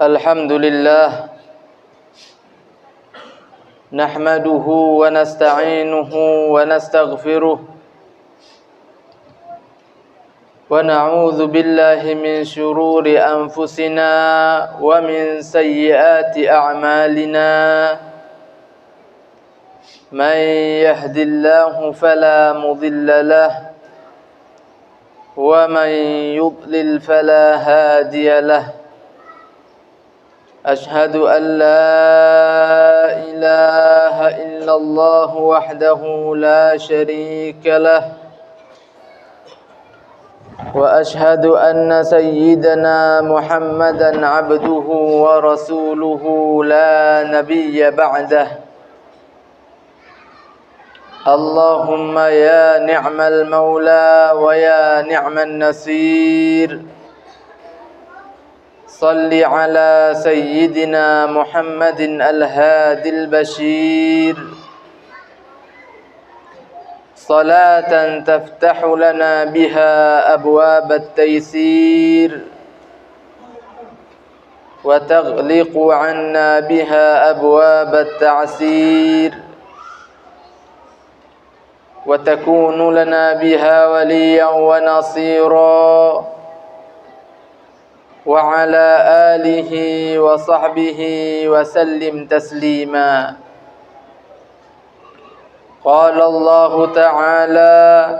الحمد لله نحمده ونستعينه ونستغفره ونعوذ بالله من شرور أنفسنا ومن سيئات أعمالنا من يهد الله فلا مضل له ومن يضلل فلا هادي له أشهد أن لا إله إلا الله وحده لا شريك له وأشهد أن سيدنا محمدا عبده ورسوله لا نبي بعده اللهم يا نعم المولى ويا نعم النصير صل على سيدنا محمد الهادي البشير صلاة تفتح لنا بها أبواب التيسير وتغلق عنا بها أبواب التعسير وتكون لنا بها وليا ونصيرا وعلى آله وصحبه وسلم تسليما قال الله تعالى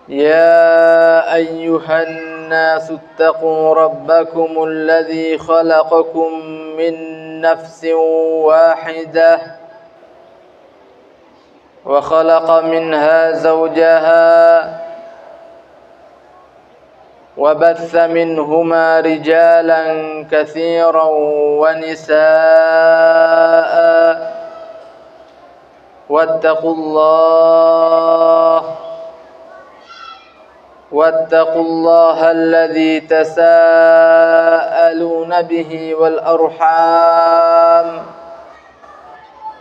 يا أيها الناس اتقوا ربكم الذي خلقكم من نفس واحدة وخلق منها زوجها وبث منهما رجالا كثيرا ونساء واتقوا الله الذي تساءلون به والأرحام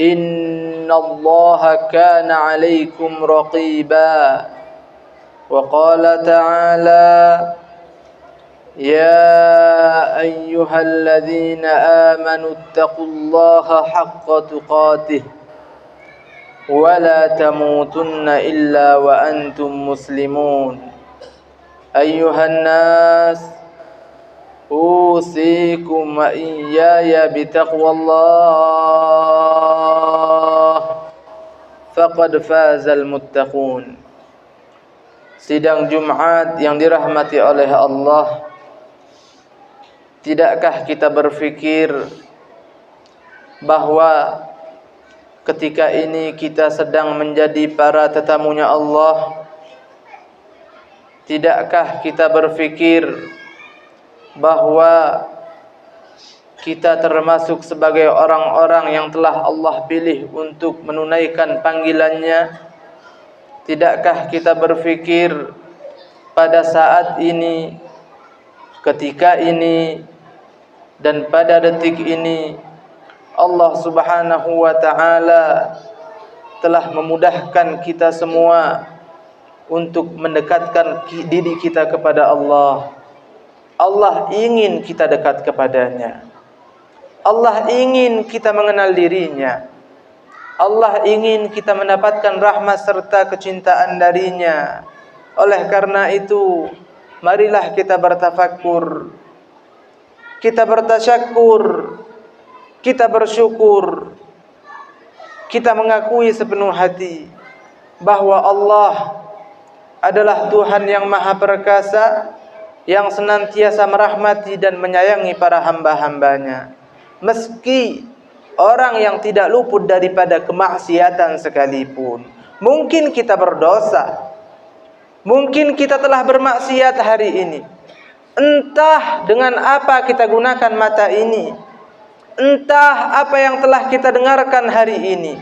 إن الله كان عليكم رقيبا وقال تعالى يا أيها الذين آمنوا اتقوا الله حق تقاته ولا تموتن إلا وأنتم مسلمون أيها الناس أوصيكم وإياي بتقوى الله فقد فاز المتقون. Sidang Jumat yang dirahmati oleh Allah, tidakkah kita berfikir bahwa ketika ini kita sedang menjadi para tetamunya Allah? Tidakkah kita berfikir bahwa kita termasuk sebagai orang-orang yang telah Allah pilih untuk menunaikan panggilannya? Tidakkah kita berfikir pada saat ini, ketika ini, dan pada detik ini Allah Subhanahu wa ta'ala telah memudahkan kita semua untuk mendekatkan diri kita kepada Allah. Allah ingin kita dekat kepadanya. Allah ingin kita mengenal dirinya. Allah ingin kita mendapatkan rahmat serta kecintaan darinya. Oleh karena itu, marilah kita bertafakur, kita bertasyakur, kita bersyukur, kita mengakui sepenuh hati bahwa Allah adalah Tuhan yang maha perkasa, yang senantiasa merahmati dan menyayangi para hamba-hambanya. Meski orang yang tidak luput daripada kemaksiatan sekalipun. Mungkin kita berdosa, mungkin kita telah bermaksiat hari ini. Entah dengan apa kita gunakan mata ini, entah apa yang telah kita dengarkan hari ini,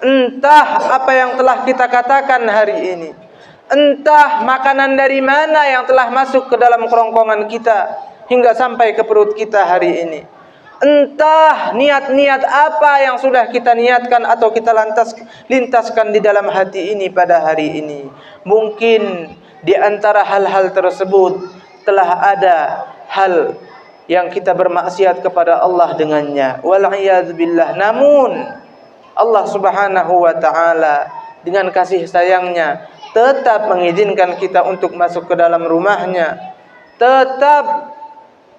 entah apa yang telah kita katakan hari ini, entah makanan dari mana yang telah masuk ke dalam kerongkongan kita hingga sampai ke perut kita hari ini. Entah niat-niat apa yang sudah kita niatkan atau kita lintaskan di dalam hati ini pada hari ini. Mungkin di antara hal-hal tersebut telah ada hal yang kita bermaksiat kepada Allah dengannya. Wal'iyadzubillah. Namun Allah Subhanahu wa ta'ala dengan kasih sayangnya tetap mengizinkan kita untuk masuk ke dalam rumahnya, tetap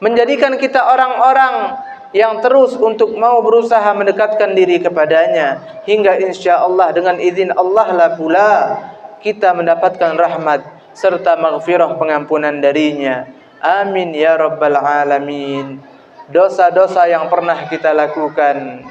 menjadikan kita orang-orang yang terus untuk mau berusaha mendekatkan diri kepadanya, hingga insya-Allah dengan izin Allah lah pula kita mendapatkan rahmat serta maghfirah pengampunan darinya. Amin ya rabbal alamin. Dosa-dosa yang pernah kita lakukan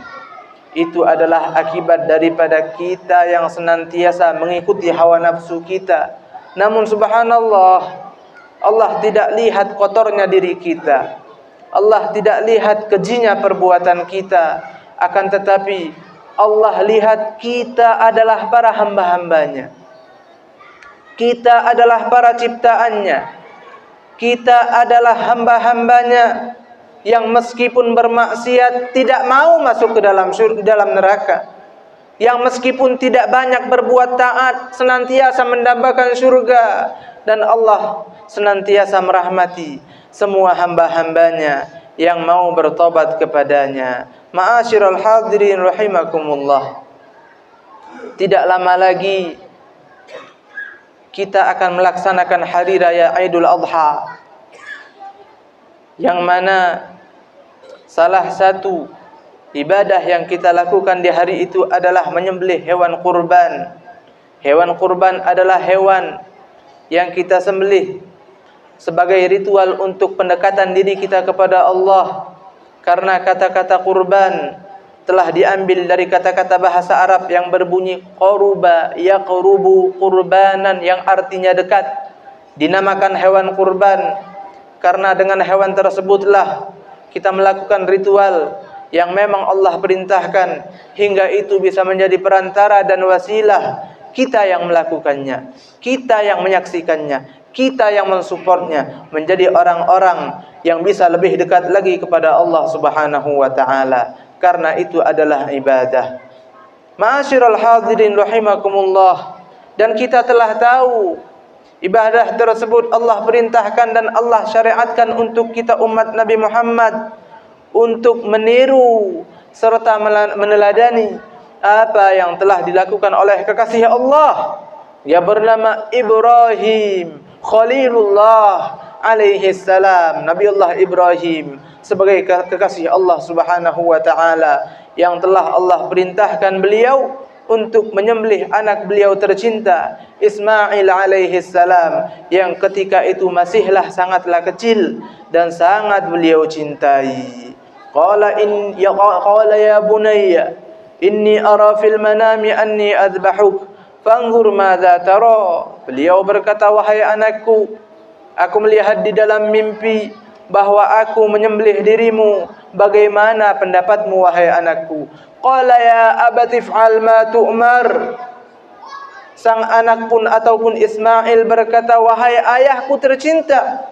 itu adalah akibat daripada kita yang senantiasa mengikuti hawa nafsu kita. Namun subhanallah, Allah tidak lihat kotornya diri kita, Allah tidak lihat kejinya perbuatan kita, akan tetapi Allah lihat kita adalah para hamba-hambanya, kita adalah para ciptaannya, kita adalah hamba-hambanya yang meskipun bermaksiat tidak mau masuk ke dalam neraka, yang meskipun tidak banyak berbuat taat senantiasa mendambakan surga, dan Allah senantiasa merahmati semua hamba-hambanya yang mau bertobat kepadanya. Ma'asyiral hadirin rahimakumullah, tidak lama lagi kita akan melaksanakan hari raya Idul Adha, yang mana salah satu ibadah yang kita lakukan di hari itu adalah menyembelih hewan kurban. Hewan kurban adalah hewan yang kita sembelih sebagai ritual untuk pendekatan diri kita kepada Allah, karena kata-kata kurban telah diambil dari kata-kata bahasa Arab yang berbunyi qaruba yaqrubu qurbanan, yang artinya dekat. Dinamakan hewan kurban karena dengan hewan tersebutlah kita melakukan ritual yang memang Allah perintahkan, hingga itu bisa menjadi perantara dan wasilah kita yang melakukannya, kita yang menyaksikannya, kita yang mensupportnya, menjadi orang-orang yang bisa lebih dekat lagi kepada Allah Subhanahu wa ta'ala, karena itu adalah ibadah. Ma'asyiral hadirin rahimakumullah, dan kita telah tahu ibadah tersebut Allah perintahkan dan Allah syariatkan untuk kita umat Nabi Muhammad untuk meniru serta meneladani apa yang telah dilakukan oleh kekasih Allah yang bernama Ibrahim Khalilullah alaihi salam. Nabiullah Ibrahim sebagai kekasih Allah Subhanahu wa ta'ala, yang telah Allah perintahkan beliau untuk menyembelih anak beliau tercinta Ismail alaihi salam, yang ketika itu masihlah sangatlah kecil dan sangat beliau cintai. Qala ya bunayya inni ara fil manami anni adbahuk fanzur madza tara. Beliau berkata, wahai anakku, aku melihat di dalam mimpi bahwa aku menyembelih dirimu, bagaimana pendapatmu wahai anakku? Qala ya abati fa'al ma tu'mar. Sang anak pun ataupun Ismail berkata, wahai ayahku tercinta,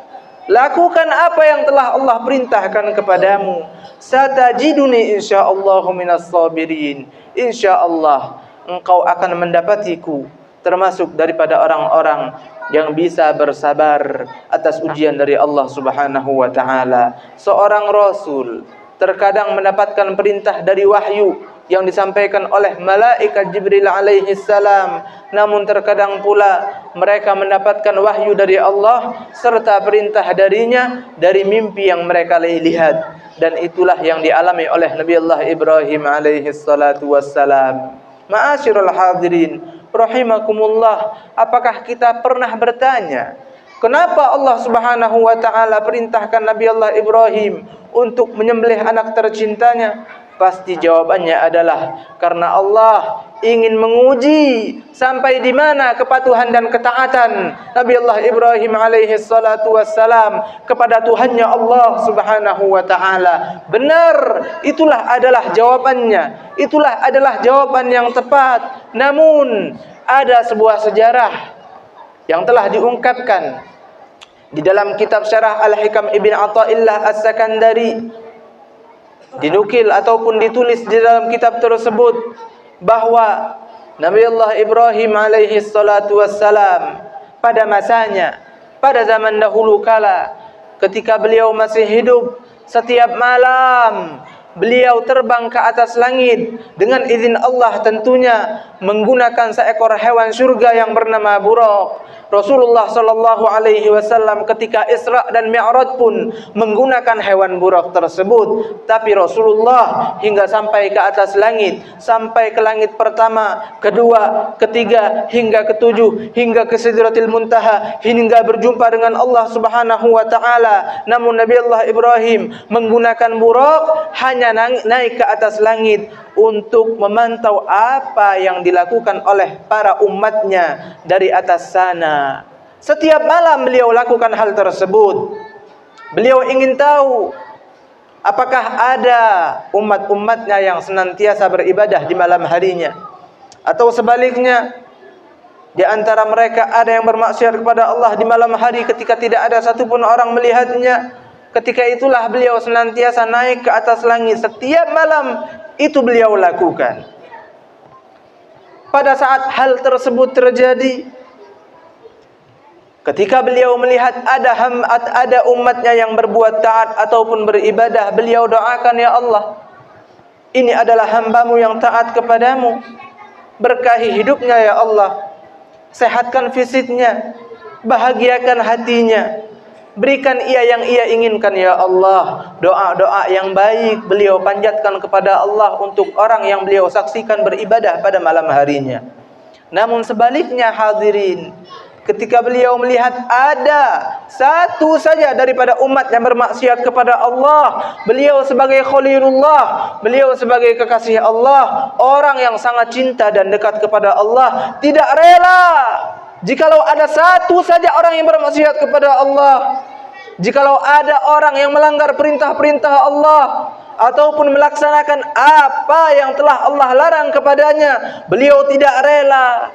lakukan apa yang telah Allah perintahkan kepadamu. Satajiduni insyaallahu minas sabirin. Insyaallah engkau akan mendapatiku termasuk daripada orang-orang yang bisa bersabar atas ujian dari Allah Subhanahu wa ta'ala. Seorang rasul terkadang mendapatkan perintah dari wahyu yang disampaikan oleh malaikat Jibril alaihi salam, namun terkadang pula mereka mendapatkan wahyu dari Allah serta perintah darinya dari mimpi yang mereka lihat, dan itulah yang dialami oleh Nabi Allah Ibrahim alaihi salatu wassalam. Ma'asyiral hadirin rahimakumullah, apakah kita pernah bertanya kenapa Allah Subhanahu wa ta'ala perintahkan Nabi Allah Ibrahim untuk menyembelih anak tercintanya? Pasti jawabannya adalah karena Allah ingin menguji sampai di mana kepatuhan dan ketaatan Nabi Allah Ibrahim alaihi salatu wassalam kepada Tuhannya Allah Subhanahu wa ta'ala. Benar, itulah adalah jawabannya, itulah adalah jawaban yang tepat. Namun ada sebuah sejarah yang telah diungkapkan di dalam kitab Syarah Al-Hikam Ibn Athaillah As-Sakandari, dinukil ataupun ditulis di dalam kitab tersebut bahwa Nabi Allah Ibrahim alaihi salatu wassalam pada masanya, pada zaman dahulu kala, ketika beliau masih hidup, setiap malam beliau terbang ke atas langit dengan izin Allah tentunya, menggunakan seekor hewan surga yang bernama buraq. Rasulullah sallallahu alaihi wasallam ketika Isra dan Mi'raj pun menggunakan hewan buraq tersebut. Tapi Rasulullah hingga sampai ke atas langit, sampai ke langit pertama, kedua, ketiga, hingga ketujuh, hingga ke Sidratil Muntaha, hingga berjumpa dengan Allah Subhanahu wa taala. Namun Nabi Allah Ibrahim menggunakan buraq hanya naik ke atas langit untuk memantau apa yang dilakukan oleh para umatnya dari atas sana. Setiap malam beliau lakukan hal tersebut. Beliau ingin tahu apakah ada umat-umatnya yang senantiasa beribadah di malam harinya, atau sebaliknya di antara mereka ada yang bermaksiat kepada Allah di malam hari ketika tidak ada satupun orang melihatnya. Ketika itulah beliau senantiasa naik ke atas langit. Setiap malam itu beliau lakukan. Pada saat hal tersebut terjadi, ketika beliau melihat ada umatnya yang berbuat taat ataupun beribadah, beliau doakan, ya Allah, ini adalah hambamu yang taat kepadamu. Berkahi hidupnya ya Allah, sehatkan fisiknya, bahagiakan hatinya, berikan ia yang ia inginkan ya Allah. Doa-doa yang baik beliau panjatkan kepada Allah untuk orang yang beliau saksikan beribadah pada malam harinya. Namun sebaliknya hadirin, ketika beliau melihat ada satu saja daripada umat yang bermaksiat kepada Allah, beliau sebagai Khalilullah, beliau sebagai kekasih Allah, orang yang sangat cinta dan dekat kepada Allah, tidak rela jikalau ada satu saja orang yang bermaksiat kepada Allah, jikalau ada orang yang melanggar perintah-perintah Allah ataupun melaksanakan apa yang telah Allah larang kepadanya, beliau tidak rela.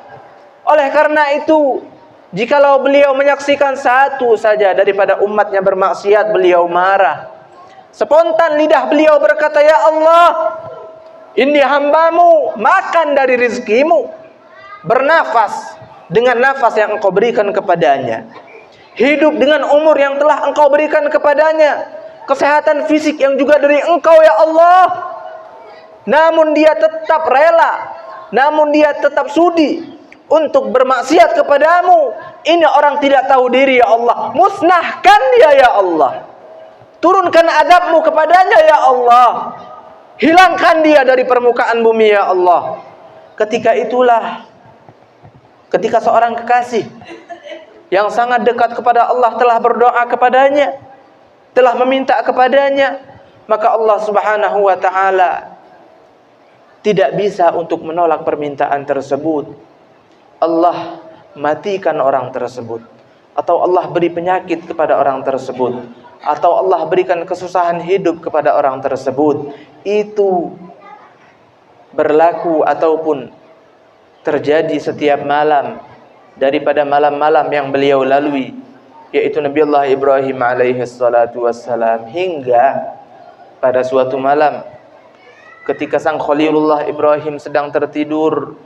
Oleh karena itu, jikalau beliau menyaksikan satu saja daripada umatnya bermaksiat, beliau marah. Spontan lidah beliau berkata, ya Allah, ini hambamu makan dari rizkimu, bernafas dengan nafas yang engkau berikan kepadanya, hidup dengan umur yang telah engkau berikan kepadanya, kesehatan fisik yang juga dari engkau ya Allah. Namun dia tetap rela, namun dia tetap sudi untuk bermaksiat kepadamu. Ini orang tidak tahu diri ya Allah. Musnahkan dia ya Allah. Turunkan azabmu kepadanya ya Allah. Hilangkan dia dari permukaan bumi ya Allah. Ketika itulah, ketika seorang kekasih yang sangat dekat kepada Allah telah berdoa kepadanya, telah meminta kepadanya, maka Allah Subhanahu wa taala tidak bisa untuk menolak permintaan tersebut. Allah matikan orang tersebut, atau Allah beri penyakit kepada orang tersebut, atau Allah berikan kesusahan hidup kepada orang tersebut. Itu berlaku ataupun terjadi setiap malam daripada malam-malam yang beliau lalui, yaitu Nabi Allah Ibrahim alaihi salatu wassalam. Hingga pada suatu malam ketika sang Khalilullah Ibrahim sedang tertidur,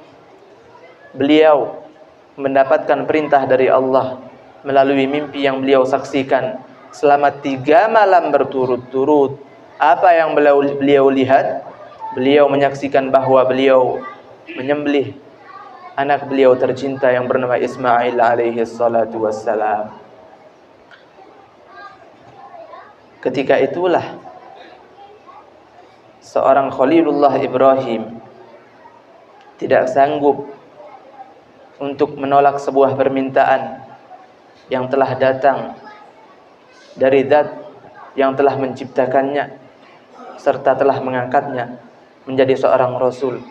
beliau mendapatkan perintah dari Allah melalui mimpi yang beliau saksikan selama 3 malam berturut-turut. Apa yang beliau lihat? Beliau menyaksikan bahwa beliau menyembelih anak beliau tercinta yang bernama Ismail alaihi salatu wassalam. Ketika itulah seorang Khalilullah Ibrahim tidak sanggup untuk menolak sebuah permintaan yang telah datang dari Zat yang telah menciptakannya serta telah mengangkatnya menjadi seorang Rasul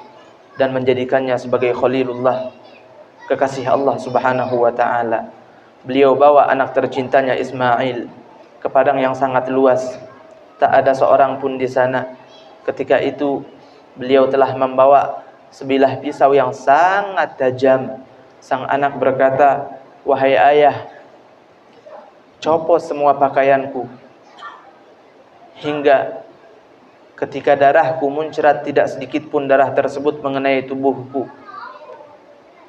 dan menjadikannya sebagai Khalilullah, kekasih Allah Subhanahu wa ta'ala. Beliau bawa anak tercintanya Ismail ke padang yang sangat luas, tak ada seorang pun di sana. Ketika itu beliau telah membawa sebilah pisau yang sangat tajam. Sang anak berkata, wahai ayah, copot semua pakaianku, hingga ketika darahku muncrat, tidak sedikit pun darah tersebut mengenai tubuhku,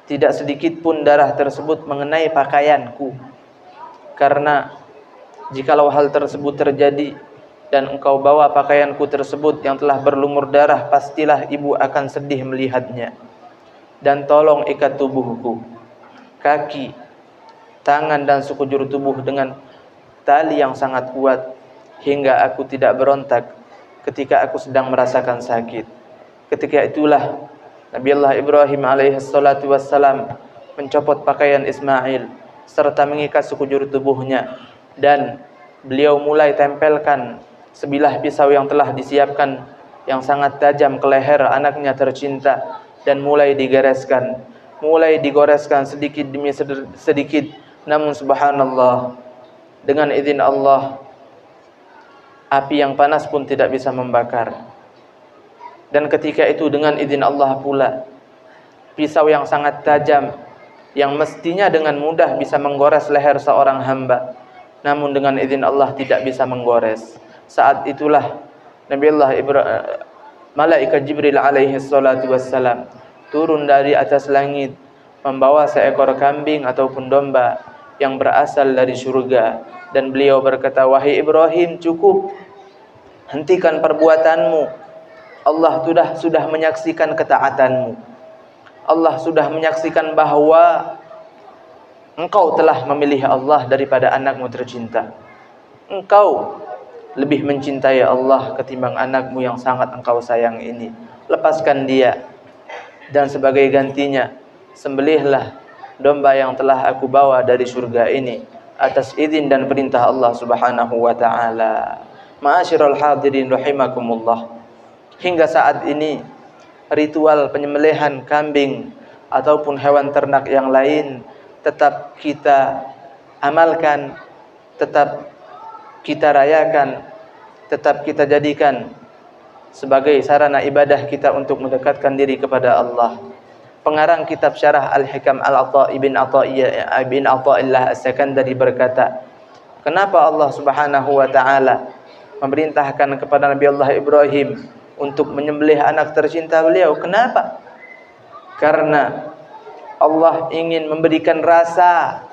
tidak sedikit pun darah tersebut mengenai pakaianku. Karena Jikalau hal tersebut terjadi dan engkau bawa pakaianku tersebut yang telah berlumur darah, pastilah ibu akan sedih melihatnya. Dan tolong ikat tubuhku, kaki, tangan dan sekujur tubuh dengan tali yang sangat kuat, hingga aku tidak berontak ketika aku sedang merasakan sakit. Ketika itulah Nabi Allah Ibrahim alaihissalatu wassalam mencopot pakaian Ismail serta mengikat sekujur tubuhnya, dan beliau mulai tempelkan sebilah pisau yang telah disiapkan yang sangat tajam ke leher anaknya tercinta, dan mulai digoreskan sedikit demi sedikit. Namun subhanallah, dengan izin Allah, api yang panas pun tidak bisa membakar. Dan ketika itu dengan izin Allah pula, pisau yang sangat tajam yang mestinya dengan mudah bisa menggores leher seorang hamba, namun dengan izin Allah tidak bisa menggores. Saat itulah malaikat Jibril alaihi salatu wassalam turun dari atas langit membawa seekor kambing ataupun domba yang berasal dari surga, dan beliau berkata, wahai Ibrahim, cukup, hentikan perbuatanmu. Allah sudah menyaksikan ketaatanmu. Allah sudah menyaksikan bahwa engkau telah memilih Allah daripada anakmu tercinta. Engkau lebih mencintai Allah ketimbang anakmu yang sangat engkau sayang ini. Lepaskan dia, dan sebagai gantinya sembelihlah domba yang telah aku bawa dari surga ini atas izin dan perintah Allah Subhanahu wa taala. Ma'asyiral hadirin rahimakumullah. Hingga saat ini ritual penyembelihan kambing ataupun hewan ternak yang lain tetap kita amalkan, tetap kita rayakan, tetap kita jadikan sebagai sarana ibadah kita untuk mendekatkan diri kepada Allah. Pengarang kitab Syarah Al-Hikam Al-Atha ibn Atha'illah As-Sakandari berkata, kenapa Allah Subhanahu wa taala memerintahkan kepada Nabi Allah Ibrahim untuk menyembelih anak tercinta beliau? Kenapa? Karena Allah ingin memberikan rasa,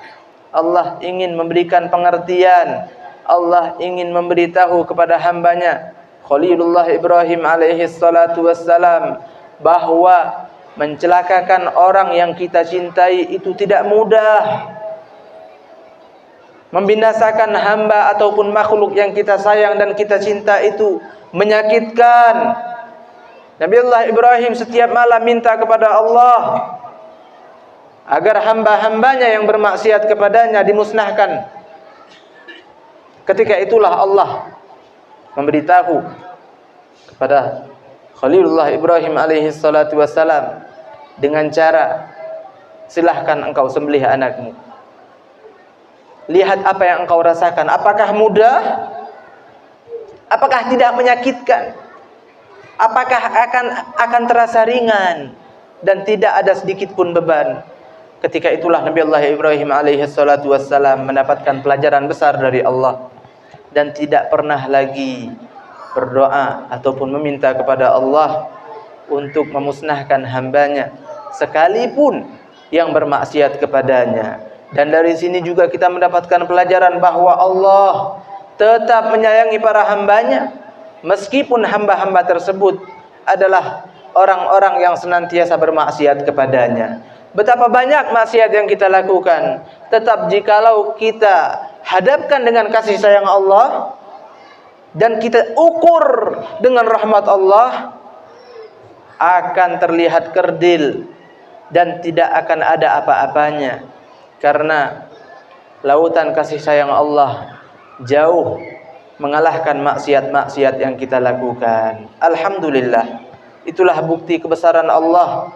Allah ingin memberikan pengertian, Allah ingin memberitahu kepada hambanya Khalilullah Ibrahim alaihi salatu wassalam bahwa mencelakakan orang yang kita cintai itu tidak mudah. Membinasakan hamba ataupun makhluk yang kita sayang dan kita cinta itu menyakitkan. Nabi Allah Ibrahim setiap malam minta kepada Allah agar hamba-hambanya yang bermaksiat kepadanya dimusnahkan. Ketika itulah Allah memberitahu kepada Khalilullah Ibrahim alaihi salatu wassalam dengan cara, silahkan engkau sembelih anakmu. Lihat apa yang engkau rasakan. Apakah mudah? Apakah tidak menyakitkan? Apakah akan terasa ringan dan tidak ada sedikit pun beban? Ketika itulah Nabi Allah Ibrahim alaihi salatu wassalam mendapatkan pelajaran besar dari Allah, dan tidak pernah lagi berdoa ataupun meminta kepada Allah untuk memusnahkan hambanya sekalipun yang bermaksiat kepadanya. Dan dari sini juga kita mendapatkan pelajaran bahwa Allah tetap menyayangi para hambanya, meskipun hamba-hamba tersebut adalah orang-orang yang senantiasa bermaksiat kepadanya. Betapa banyak maksiat yang kita lakukan, tetap jikalau kita hadapkan dengan kasih sayang Allah dan kita ukur dengan rahmat Allah, akan terlihat kerdil dan tidak akan ada apa-apanya. Karena lautan kasih sayang Allah jauh mengalahkan maksiat-maksiat yang kita lakukan. Alhamdulillah, itulah bukti kebesaran Allah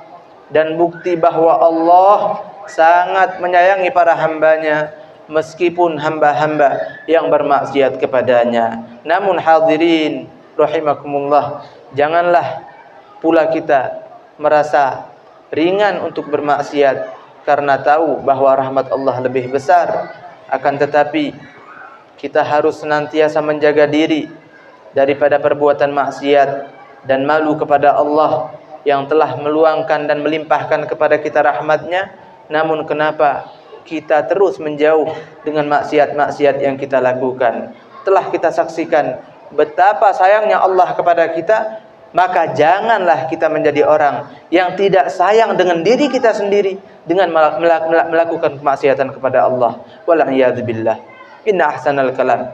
dan bukti bahwa Allah sangat menyayangi para hambanya meskipun hamba-hamba yang bermaksiat kepadanya. Namun hadirin rahimakumullah, janganlah pula kita merasa ringan untuk bermaksiat karena tahu bahwa rahmat Allah lebih besar. Akan tetapi kita harus senantiasa menjaga diri daripada perbuatan maksiat dan malu kepada Allah yang telah meluangkan dan melimpahkan kepada kita rahmatnya. Namun kenapa kita terus menjauh dengan maksiat-maksiat yang kita lakukan. Telah kita saksikan betapa sayangnya Allah kepada kita, maka janganlah kita menjadi orang yang tidak sayang dengan diri kita sendiri dengan melakukan kemaksiatan kepada Allah. Wal'iyadzubillah. Inna ahsanal kalam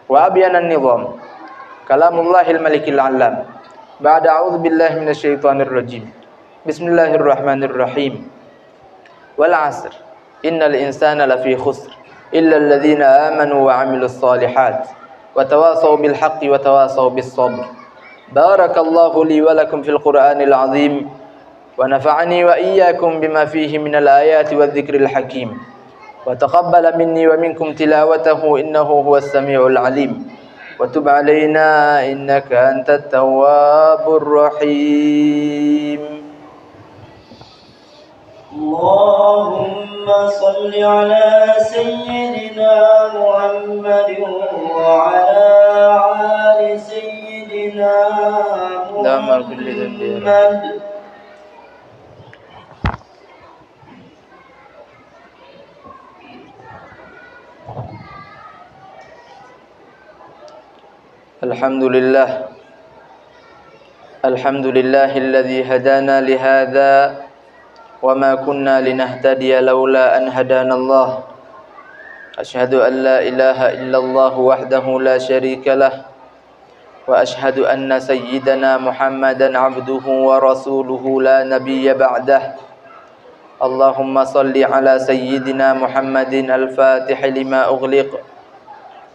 wa abyanan nizam kalamullahil malikil alam. Ba'da a'udzu billahi minasyaitonir rajim. Bismillahirrahmanirrahim. Wal 'asr. Innal insana lafi khusr illa alladhina amanu wa 'amilus shalihat wa tawasaw bil haqqi wa tawasaw bis sabr. Barakallahu li wa lakum fil Qur'anil 'azim wa nafa'ani wa iyyakum bima fihi minal ayati wadh-dhikril hakim. Wa taqabbala minni wa minkum tilawatahu innahu huwas samiul 'alim. Wa tub 'alaina innaka antat tawwabur rahim. Allahumma salli ala sayyidina Muhammadin wa ala ali sayyidina Muhammad. Alhamdulillah. Alhamdulillahilladzi hadana lihadza wa ma kunna linahtadiya laula an hadanallah. Asyhadu an la ilaha illallah wahdahu la syarika lah wa asyhadu anna sayyidana Muhammadan abduhu wa rasuluhu la nabiyya ba'dah. Allahumma salli ala sayyidina Muhammadin al-fatih lima ughliq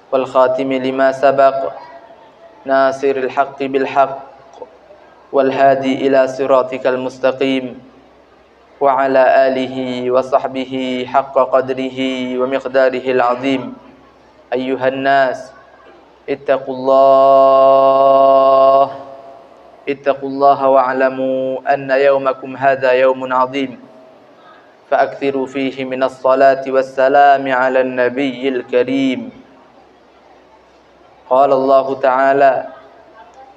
wal khatimi lima sabaq nasiril haqqi bil haqq wal hadi ila siratikal mustaqim wa ala alihi wa sahbihi haqqa qadrihi wa miqdarihil azim. Ayyuhan nas ittaqullaha wa'lamu anna yawmakum hadha yawmun azim fa'akthiru fihi minas salati wassalami ala an-nabiyyil karim. Qala Allah ta'ala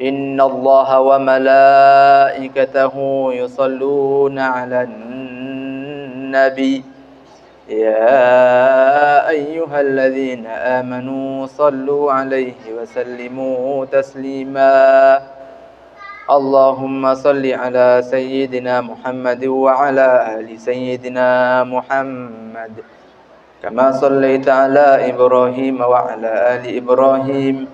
inna Allah wa malaikatahu yusalluna 'alan nabi ya ayyuhalladzina amanu sallu 'alaihi wa sallimu taslima. Allahumma salli ala sayyidina Muhammad wa ala ali sayyidina Muhammad kama sallaita ala Ibrahim wa ala ali Ibrahim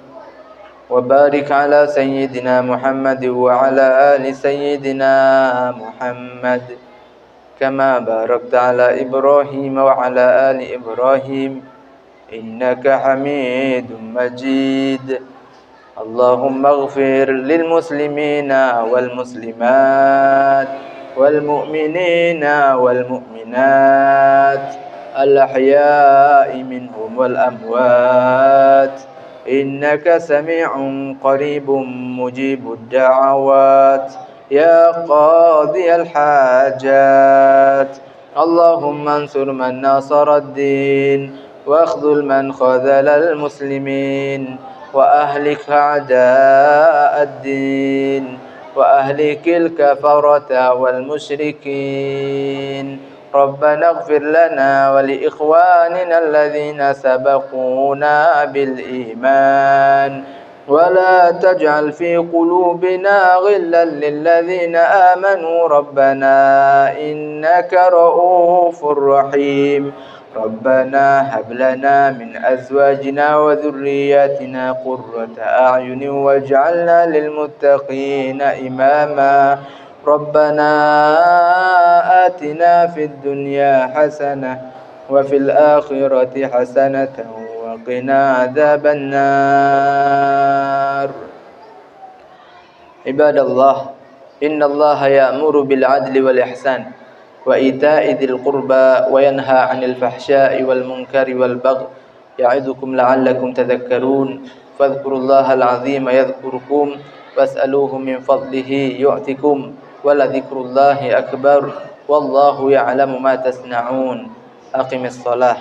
wa barik ala sayyidina Muhammad wa ala ali sayyidina Muhammad kama barakta ala Ibrahim wa ala ali Ibrahim innaka Hamidum Majid. Allahumma ighfir lil muslimina wal muslimat wal mu'minina wal mu'minat al-ahya'i minhum wal amwat innaka sami'un qaribun mujibud da'awat ya qadiyal hajat. Allahumma ansur man nasaraddin wa akhdhul man khadhalal muslimin wa ahlik a'da'ad-din wa ahlikil kafarata wal musyrikin. Rabbana ighfir lana wa li ikhwanina alladhina sabaquna bil iman wa la taj'al fi qulubina ghillan lil ladzina amanu rabbana innaka ra'ufur rahim. Rabbana hab lana min azwajina wa dhurriyyatina qurrata a'yunin waj'alna lil muttaqina imama. Rabbana atina fid dunya hasanah wa fil akhirati hasanatan wa qina adzaban nar. Ibadallah, innallaha ya'muru bil 'adli wal ihsan wa ita'i dzil qurba wa yanha 'anil fahsya'i wal munkari wal baghi ya'idukum la'allakum tadhakkarun. Fadhkurullaha al-'azima yadhkurukum was'aluhu min fadlihi yu'tikum wala dzikrullahi akbar wallahu ya'lamu ma tasna'un. Aqimis shalah.